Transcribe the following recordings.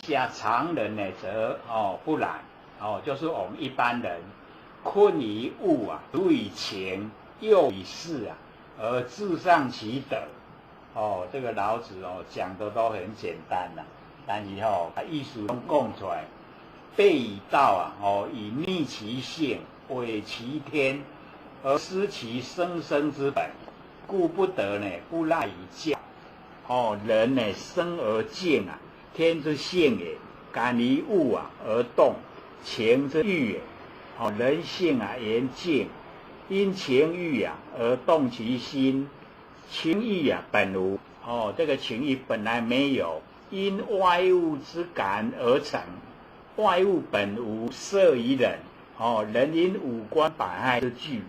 下常人呢，则不然，就是我们一般人，困于物啊，如以情，又以事啊，而自上其德。这个老子讲的都很简单啦，但是把意思都讲出来，备以道啊，以逆其性，违其天，而失其生生之本，故不得呢，不赖以教。人呢，生而静啊，天之性也。感于物啊而动，情之欲也。人性啊言静，因情欲啊而动其心。情欲啊本无，这个情欲本来没有，因外物之感而成。外物本无色于人，人因五官百害之具，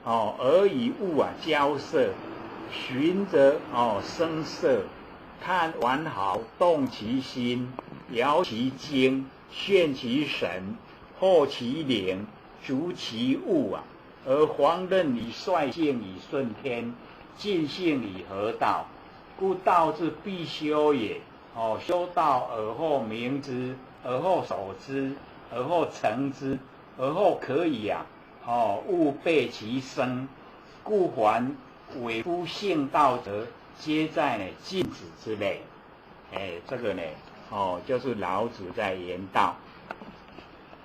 而与物啊交涉，循则生色，探完好，动其心，摇其精，眩其神，惑其灵，逐其物啊，而皇任以率性以顺天，尽性以合道，故道之必修也。修道而后明之，而后守之，而后成之，而后可以啊，物备其生。故凡伪夫性道者，皆在呢禁止之内。这个呢，就是老子在言道。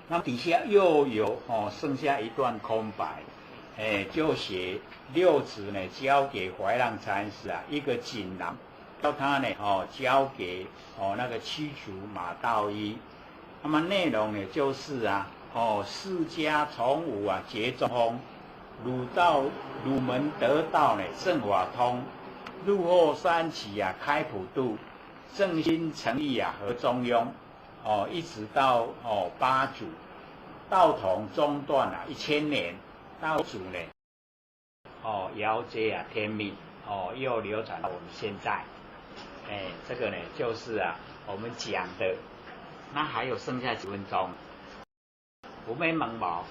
那底下又有剩下一段空白，就写六子呢交给怀让禅师啊，一个锦囊，叫他呢交给那个驱逐马道一。那么内容呢就是啊，释迦从吾啊结中空，汝门得道呢正法通，入后三起啊开普度，正心诚意啊合中庸，一直到八祖。道统中断了1000年，道祖呢，遥接啊天命，又流传到我们现在，这个呢就是啊我们讲的，那还有剩下几分钟，有咩问无？